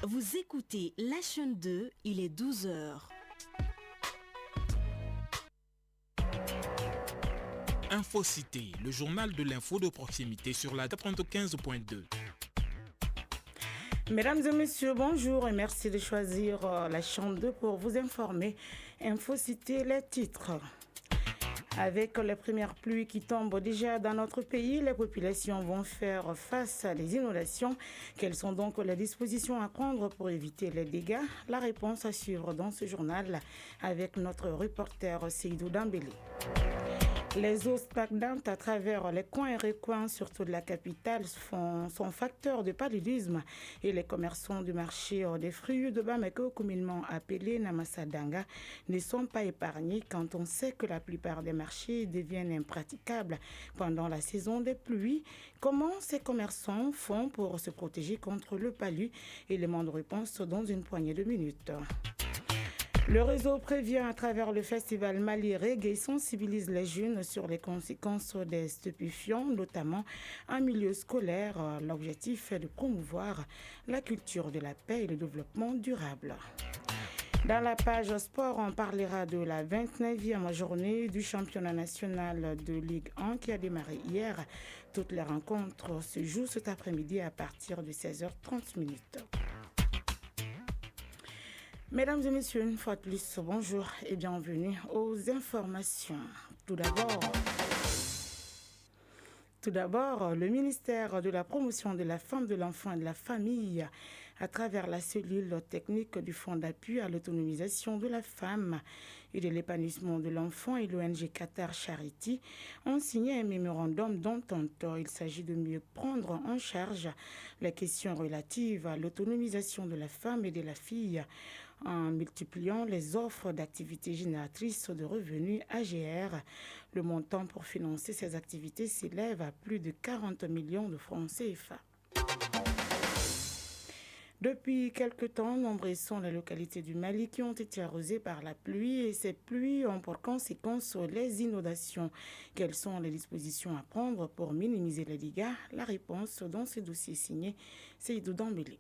Vous écoutez la chaîne 2, il est 12 heures. Infocité, le journal de l'info de proximité sur la 95.2. Mesdames et messieurs, bonjour et merci de choisir la chaîne 2 pour vous informer. Infocité, les titres. Avec les premières pluies qui tombent déjà dans notre pays, les populations vont faire face à des inondations. Quelles sont donc les dispositions à prendre pour éviter les dégâts? La réponse à suivre dans ce journal avec notre reporter Seydou Dambélé. Les eaux stagnantes à travers les coins et recoins, surtout de la capitale, sont facteurs de paludisme et les commerçants du marché des fruits de Bamako, communément appelé Namasadanga, ne sont pas épargnés quand on sait que la plupart des marchés deviennent impraticables pendant la saison des pluies. Comment ces commerçants font pour se protéger contre le palu? Élément de réponse dans une poignée de minutes. Le réseau prévient à travers le festival Mali Reggae et sensibilise les jeunes sur les conséquences des stupéfiants, notamment en milieu scolaire. L'objectif est de promouvoir la culture de la paix et le développement durable. Dans la page sport, on parlera de la 29e journée du championnat national de Ligue 1 qui a démarré hier. Toutes les rencontres se jouent cet après-midi à partir de 16h30. Mesdames et messieurs, une fois de plus, bonjour et bienvenue aux informations. Tout d'abord, le ministère de la Promotion de la Femme, de l'Enfant et de la Famille, à travers la cellule technique du Fonds d'appui à l'autonomisation de la femme et de l'épanouissement de l'enfant et l'ONG Qatar Charity, ont signé un mémorandum d'entente. Il s'agit de mieux prendre en charge les questions relatives à l'autonomisation de la femme et de la fille en multipliant les offres d'activités génératrices de revenus AGR. Le montant pour financer ces activités s'élève à plus de 40 millions de francs CFA. Depuis quelque temps, nombreuses sont les localités du Mali qui ont été arrosées par la pluie et ces pluies ont pour conséquence les inondations. Quelles sont les dispositions à prendre pour minimiser les dégâts? La réponse dans ce dossier signé Seydou Dambélé.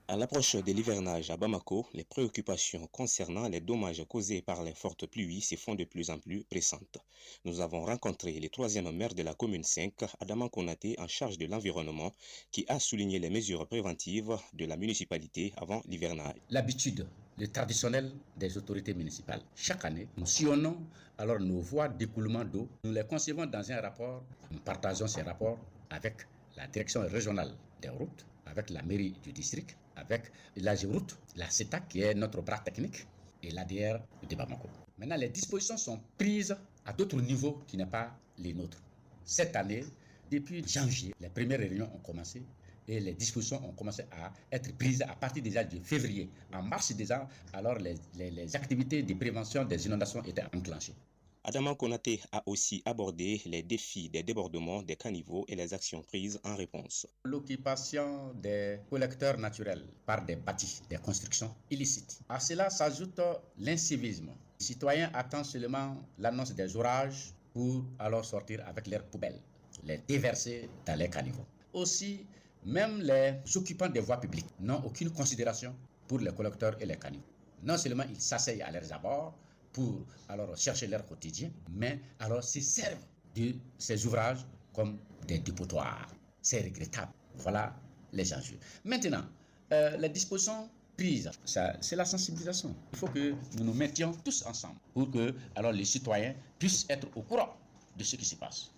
À l'approche de l'hivernage à Bamako, les préoccupations concernant les dommages causés par les fortes pluies se font de plus en plus pressantes. Nous avons rencontré le troisième maire de la commune 5, Adama Konaté, en charge de l'environnement, qui a souligné les mesures préventives de la municipalité avant l'hivernage. L'habitude, le traditionnel des autorités municipales. Chaque année, nous sillonnons alors nos voies d'écoulement d'eau. Nous les concevons dans un rapport. Nous partageons ces rapports avec la direction régionale des routes, avec la mairie du district, avec l'AGEROUTE, la CETA qui est notre bras technique et l'ADR de Bamako. Maintenant, les dispositions sont prises à d'autres niveaux qui n'est pas les nôtres. Cette année, depuis janvier, les premières réunions ont commencé et les dispositions ont commencé à être prises à partir déjà de février. En mars déjà, alors les activités de prévention des inondations étaient enclenchées. Adama Konaté a aussi abordé les défis des débordements des caniveaux et les actions prises en réponse. L'occupation des collecteurs naturels par des bâtis, des constructions illicites. À cela s'ajoute l'incivisme. Les citoyens attendent seulement l'annonce des orages pour alors sortir avec leurs poubelles, les déverser dans les caniveaux. Aussi, même les occupants des voies publiques n'ont aucune considération pour les collecteurs et les caniveaux. Non seulement ils s'asseyent à leurs abords pour alors chercher leur quotidien, mais alors se servent de ces ouvrages comme des dépotoirs. C'est regrettable. Voilà les enjeux. Maintenant, les dispositions prises, c'est la sensibilisation. Il faut que nous nous mettions tous ensemble pour que alors les citoyens puissent être au courant de ce qui se passe.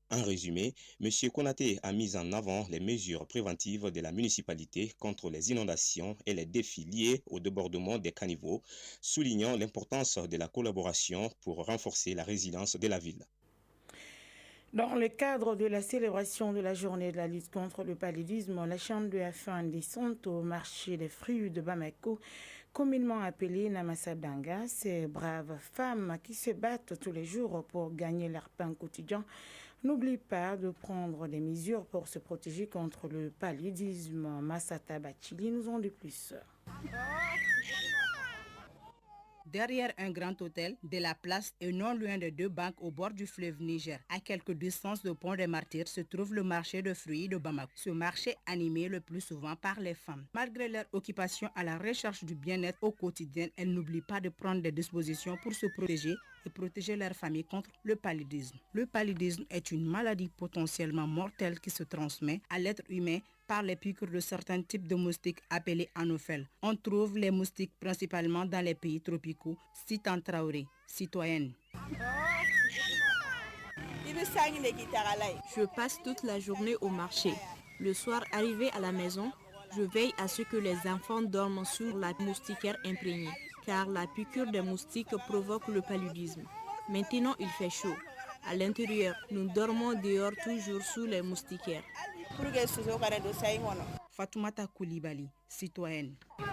En résumé, M. Konaté a mis en avant les mesures préventives de la municipalité contre les inondations et les défis liés au débordement des caniveaux, soulignant l'importance de la collaboration pour renforcer la résilience de la ville. Dans le cadre de la célébration de la journée de la lutte contre le paludisme, la Chambre de la faim descend au marché des fruits de Bamako, communément appelé Namasadanga. Ces braves femmes qui se battent tous les jours pour gagner leur pain quotidien n'oublient pas de prendre des mesures pour se protéger contre le paludisme. Massata Bachili nous en dit plus. Derrière un grand hôtel de la place et non loin de 2 banques au bord du fleuve Niger, à quelques distances du pont des Martyrs, se trouve le marché de fruits de Bamako. Ce marché animé le plus souvent par les femmes. Malgré leur occupation à la recherche du bien-être au quotidien, elles n'oublient pas de prendre des dispositions pour se protéger et protéger leur famille contre le paludisme. Le paludisme est une maladie potentiellement mortelle qui se transmet à l'être humain par les piqûres de certains types de moustiques appelés anophèles. On trouve les moustiques principalement dans les pays tropicaux. Citan Traoré, citoyenne. Je passe toute la journée au marché. Le soir, arrivé à la maison, je veille à ce que les enfants dorment sur la moustiquaire imprégnée, car la piqûre des moustiques provoque le paludisme. Maintenant, il fait chaud. À l'intérieur, nous dormons dehors toujours sous les moustiquaires. Fatoumata Koulibaly, citoyenne. Pour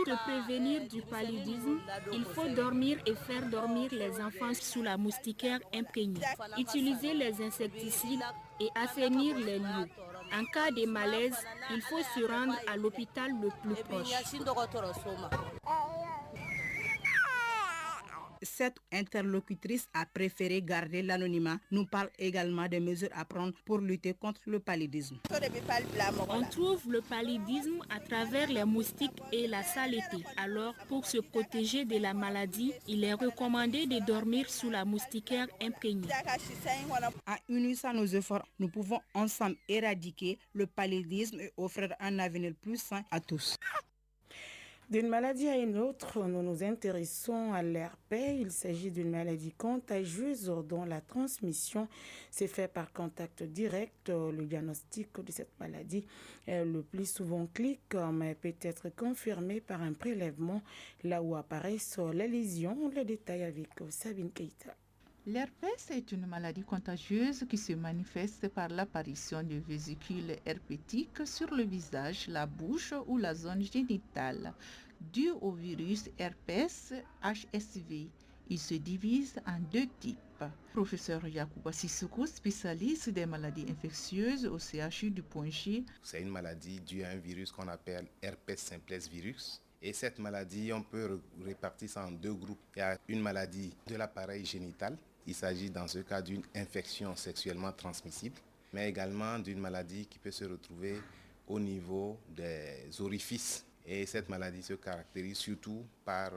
te prévenir du paludisme, il faut dormir et faire dormir les enfants sous la moustiquaire imprégnée. Utiliser les insecticides et assainir les lieux. En cas de malaise, il faut se rendre à l'hôpital le plus proche. Cette interlocutrice a préféré garder l'anonymat. Nous parle également des mesures à prendre pour lutter contre le paludisme. On trouve le paludisme à travers les moustiques et la saleté. Alors, pour se protéger de la maladie, il est recommandé de dormir sous la moustiquaire imprégnée. En unissant nos efforts, nous pouvons ensemble éradiquer le paludisme et offrir un avenir plus sain à tous. D'une maladie à une autre, nous nous intéressons à l'herpès. Il s'agit d'une maladie contagieuse dont la transmission s'est faite par contact direct. Le diagnostic de cette maladie est le plus souvent clinique, mais peut être confirmé par un prélèvement là où apparaissent les lésions. Les détails avec Sabine Keita. L'herpès est une maladie contagieuse qui se manifeste par l'apparition de vésicules herpétiques sur le visage, la bouche ou la zone génitale, due au virus herpès HSV. Il se divise en 2 types. Professeur Yacouba Sissoko, spécialiste des maladies infectieuses au CHU du Point G. C'est une maladie due à un virus qu'on appelle herpès simplex virus. Et cette maladie, on peut répartir ça en 2 groupes. Il y a une maladie de l'appareil génital. Il s'agit dans ce cas d'une infection sexuellement transmissible, mais également d'une maladie qui peut se retrouver au niveau des orifices. Et cette maladie se caractérise surtout par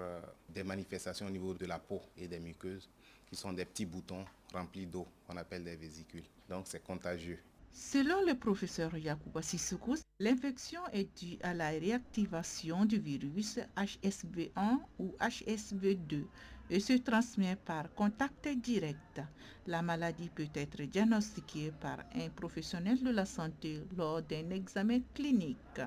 des manifestations au niveau de la peau et des muqueuses, qui sont des petits boutons remplis d'eau, qu'on appelle des vésicules. Donc c'est contagieux. Selon le professeur Yacouba Sissoko, l'infection est due à la réactivation du virus HSV1 ou HSV2 et se transmet par contact direct. La maladie peut être diagnostiquée par un professionnel de la santé lors d'un examen clinique.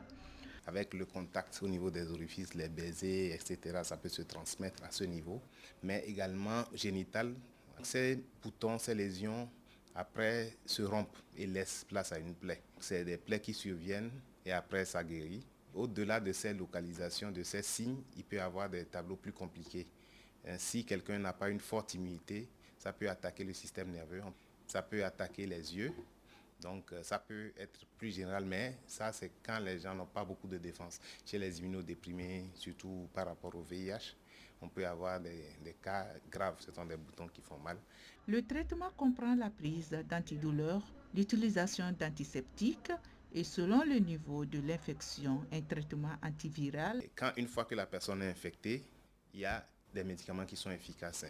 Avec le contact au niveau des orifices, les baisers, etc., ça peut se transmettre à ce niveau, mais également génital. Ces boutons, ces lésions, après se rompent et laissent place à une plaie. C'est des plaies qui surviennent et après ça guérit. Au-delà de ces localisations, de ces signes, il peut y avoir des tableaux plus compliqués. Si quelqu'un n'a pas une forte immunité, ça peut attaquer le système nerveux, ça peut attaquer les yeux. Donc ça peut être plus général, mais ça c'est quand les gens n'ont pas beaucoup de défense. Chez les immunodéprimés, surtout par rapport au VIH, on peut avoir des cas graves, ce sont des boutons qui font mal. Le traitement comprend la prise d'antidouleurs, l'utilisation d'antiseptiques et selon le niveau de l'infection, un traitement antiviral. Et une fois que la personne est infectée, il y a des médicaments qui sont efficaces.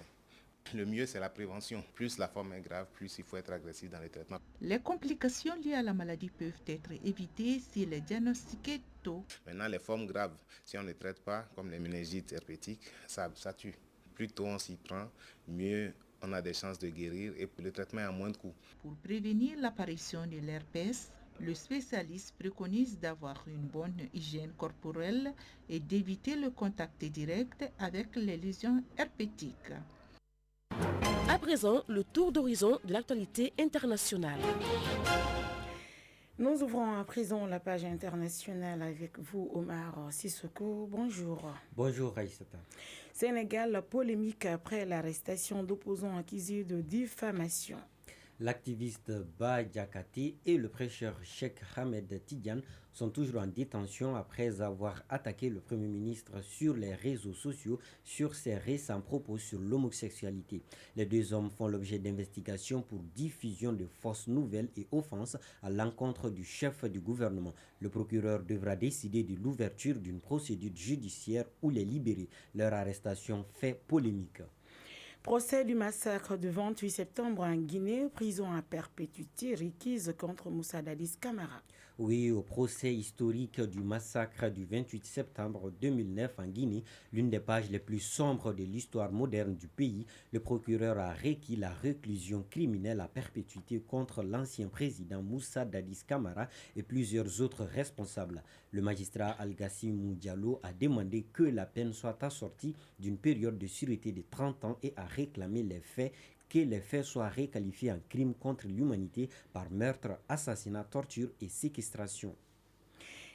Le mieux, c'est la prévention. Plus la forme est grave, plus il faut être agressif dans les traitements. Les complications liées à la maladie peuvent être évitées s'il est diagnostiqué tôt. Maintenant, les formes graves, si on ne les traite pas, comme les méningites herpétiques, ça tue. Plus tôt on s'y prend, mieux on a des chances de guérir et le traitement est à moins de coûts. Pour prévenir l'apparition de l'herpès, le spécialiste préconise d'avoir une bonne hygiène corporelle et d'éviter le contact direct avec les lésions herpétiques. À présent, le tour d'horizon de l'actualité internationale. Nous ouvrons à présent la page internationale avec vous, Omar Sissoko. Bonjour. Bonjour, Aïssata. Sénégal, polémique après l'arrestation d'opposants accusés de diffamation. L'activiste Bah Diakhaté et le prêcheur Cheikh Ahmed Tidiane sont toujours en détention après avoir attaqué le Premier ministre sur les réseaux sociaux sur ses récents propos sur l'homosexualité. Les deux hommes font l'objet d'investigations pour diffusion de fausses nouvelles et offenses à l'encontre du chef du gouvernement. Le procureur devra décider de l'ouverture d'une procédure judiciaire ou les libérer. Leur arrestation fait polémique. Procès du massacre du 28 septembre en Guinée, prison à perpétuité requise contre Moussa Dadis Camara. Oui, au procès historique du massacre du 28 septembre 2009 en Guinée, l'une des pages les plus sombres de l'histoire moderne du pays, le procureur a requis la réclusion criminelle à perpétuité contre l'ancien président Moussa Dadis Camara et plusieurs autres responsables. Le magistrat Al-Gassimou Diallo a demandé que la peine soit assortie d'une période de sûreté de 30 ans et a réclamé que les faits soient requalifiés en crimes contre l'humanité par meurtre, assassinat, torture et séquestration.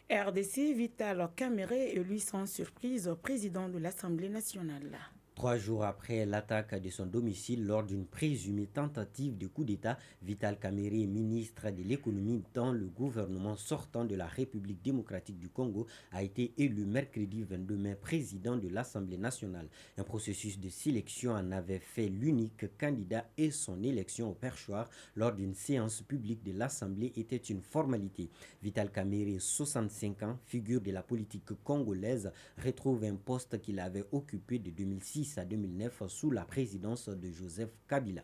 RDC, Vital Kamerhe élu sans surprise président de l'Assemblée nationale. 3 jours après l'attaque de son domicile lors d'une présumée tentative de coup d'État, Vital Kamerhe, ministre de l'économie dans le gouvernement sortant de la République démocratique du Congo, a été élu mercredi 22 mai président de l'Assemblée nationale. Un processus de sélection en avait fait l'unique candidat et son élection au perchoir lors d'une séance publique de l'Assemblée était une formalité. Vital Kamerhe, 65 ans, figure de la politique congolaise, retrouve un poste qu'il avait occupé de 2006 à 2009 sous la présidence de Joseph Kabila.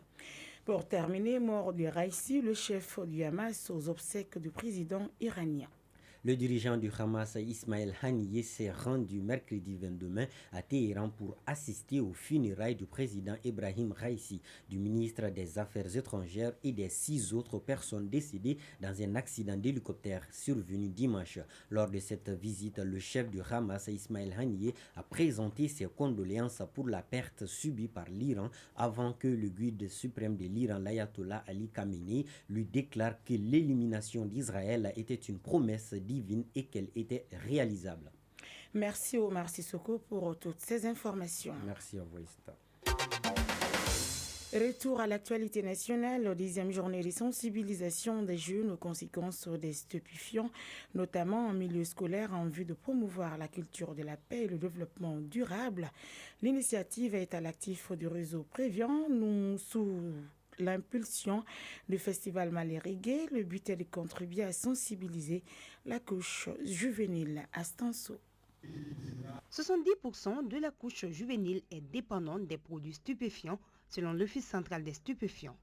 Pour terminer, mort de Raïssi, le chef du Hamas aux obsèques du président iranien. Le dirigeant du Hamas, Ismaël Haniyeh, s'est rendu mercredi 22 mai à Téhéran pour assister aux funérailles du président Ebrahim Raïssi, du ministre des Affaires étrangères et des 6 autres personnes décédées dans un accident d'hélicoptère survenu dimanche. Lors de cette visite, le chef du Hamas, Ismaël Haniyeh, a présenté ses condoléances pour la perte subie par l'Iran avant que le guide suprême de l'Iran, l'ayatollah Ali Khamenei, lui déclare que l'élimination d'Israël était une promesse divine et qu'elle était réalisable. Merci Omar Sissoko pour toutes ces informations. Merci à vous, Ista. Retour à l'actualité nationale, 10e journée de sensibilisation des jeunes aux conséquences des stupéfiants, notamment en milieu scolaire, en vue de promouvoir la culture de la paix et le développement durable. L'initiative est à l'actif du réseau Préviant, sous l'impulsion du festival Malais Reggae. Le but est de contribuer à sensibiliser la couche juvénile à Stanso. 70% de la couche juvénile est dépendante des produits stupéfiants selon l'Office central des stupéfiants.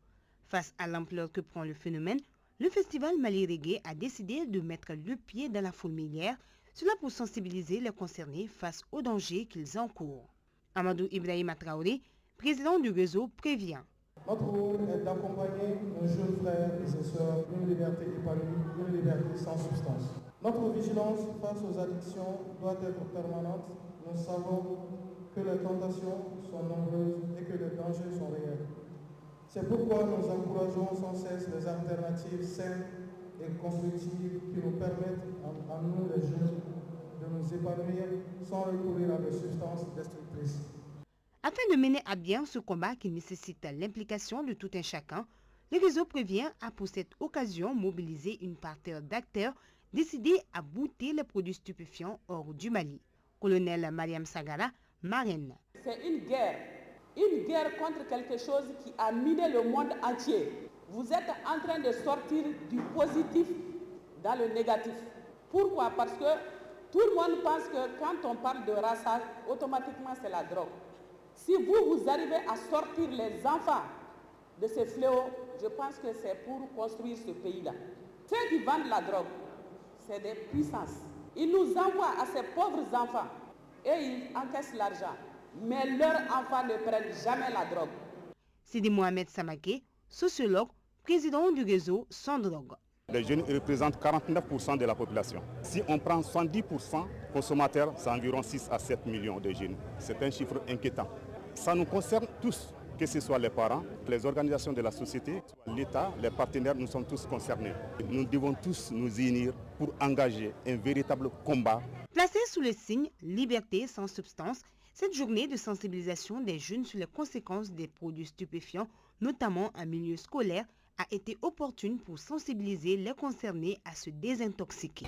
Face à l'ampleur que prend le phénomène, le festival Malais Reggae a décidé de mettre le pied dans la fourmilière, cela pour sensibiliser les concernés face aux dangers qu'ils encourent. Amadou Ibrahima Traoré, président du réseau Prévient. Notre rôle est d'accompagner nos jeunes frères et sœurs d'une liberté épanouie, d'une liberté sans substance. Notre vigilance face aux addictions doit être permanente. Nous savons que les tentations sont nombreuses et que les dangers sont réels. C'est pourquoi nous encourageons sans cesse les alternatives saines et constructives qui nous permettent, à nous les jeunes, de nous épanouir sans recourir à des substances destructrices. Afin de mener à bien ce combat qui nécessite l'implication de tout un chacun, le réseau Prévient a pour cette occasion mobilisé une partie d'acteurs décidés à bouter les produits stupéfiants hors du Mali. Colonel Mariam Sagara, marraine. C'est une guerre contre quelque chose qui a miné le monde entier. Vous êtes en train de sortir du positif dans le négatif. Pourquoi? Parce que tout le monde pense que quand on parle de rassage, automatiquement c'est la drogue. Si vous arrivez à sortir les enfants de ces fléaux, je pense que c'est pour construire ce pays-là. Ceux qui vendent la drogue, c'est des puissances. Ils nous envoient à ces pauvres enfants et ils encaissent l'argent. Mais leurs enfants ne prennent jamais la drogue. Sidi Mohamed Samake, sociologue, président du réseau Sans Drogue. Les jeunes représentent 49% de la population. Si on prend 70% consommateurs, c'est environ 6 à 7 millions de jeunes. C'est un chiffre inquiétant. Ça nous concerne tous, que ce soit les parents, les organisations de la société, l'État, les partenaires, nous sommes tous concernés. Nous devons tous nous unir pour engager un véritable combat. Placée sous le signe « Liberté sans substance », cette journée de sensibilisation des jeunes sur les conséquences des produits stupéfiants, notamment en milieu scolaire, a été opportune pour sensibiliser les concernés à se désintoxiquer.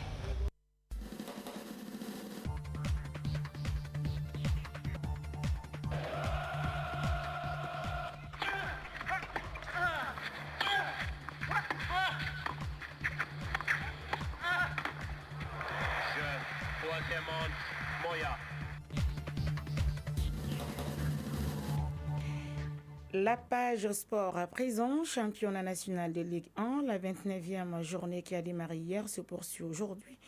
La page sport à présent, championnat national de Ligue 1, la 29e journée qui a démarré hier se poursuit aujourd'hui.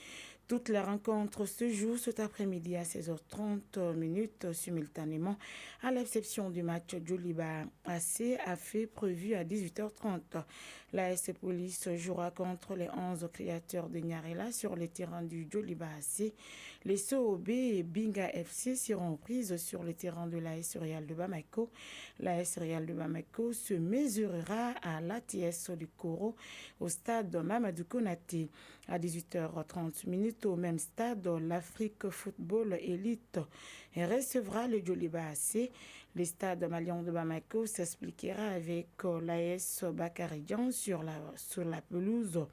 Toutes les rencontres se jouent cet après-midi à 16h30 simultanément, à l'exception du match Djoliba AC a fait prévu à 18h30. L'AS Police jouera contre les 11 créateurs de Nyarela sur le terrain du Djoliba AC. Les COB et Binga FC seront prises sur le terrain de l'AS Real de Bamako. L'AS Real de Bamako se mesurera à l'ATS du Koro au stade Mamadou Konaté. À 18h30 au même stade, l'Afrique Football Elite recevra le Djoliba AC. Le stade malien de Bamako s'expliquera avec l'AS Bakaridian sur la pelouse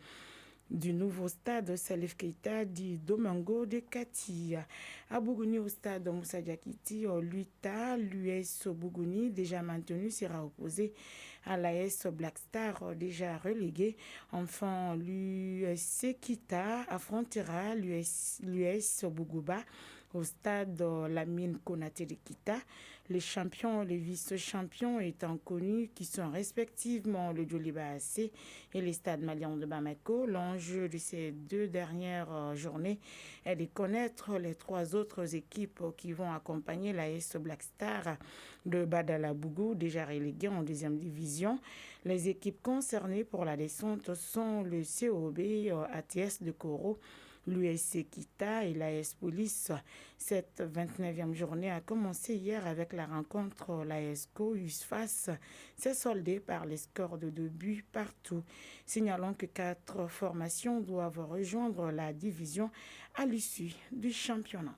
du nouveau stade Salif Keita dit Domingo de Kati. À Bougouni, au stade Moussa Diakiti, l'US Bougouni, déjà maintenu, sera opposé à l'AS Black Star, déjà relégué. Enfin, l'US Kita affrontera l'US Bougouba au stade Lamine Konaté de Kita. Les champions et les vice-champions étant connus qui sont respectivement le Djoliba AC et les stades maliens de Bamako. L'enjeu de ces deux dernières journées est de connaître les trois autres équipes qui vont accompagner l'AS Black Star de Badalabougou, déjà relégué en deuxième division. Les équipes concernées pour la descente sont le COB ATS de Koro, l'USC Kita et l'AS Police. Cette 29e journée a commencé hier avec la rencontre l'ASCO USFAS. C'est soldé par les scores de 2 buts partout. Signalons que 4 formations doivent rejoindre la division à l'issue du championnat.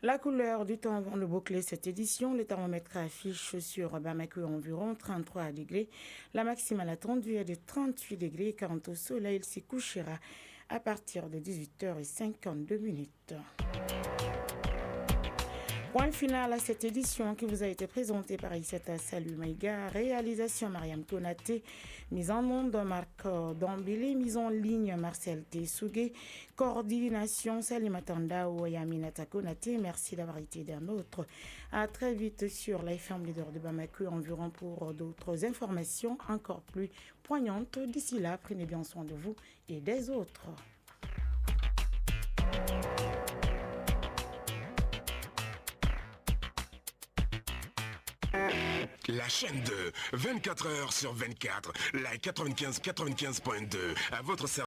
La couleur du temps avant de boucler cette édition, le thermomètre affiche sur Bamako environ 33 degrés. La maximale attendue est de 38 degrés. Quant au soleil, il s'y couchera à partir de 18h52. Point final à cette édition qui vous a été présentée par Issata Salou Maïga, réalisation Mariam Konaté, mise en onde Marc Dambélé, mise en ligne Marcel Tessougué, coordination Salimatanda ou Yaminata Konaté. Merci d'avoir été d'un autre. À très vite sur la FM Leader de Bamako environ pour d'autres informations encore plus poignantes. D'ici là, prenez bien soin de vous et des autres. La chaîne 2, 24 heures sur 24, la 95.2, à votre service.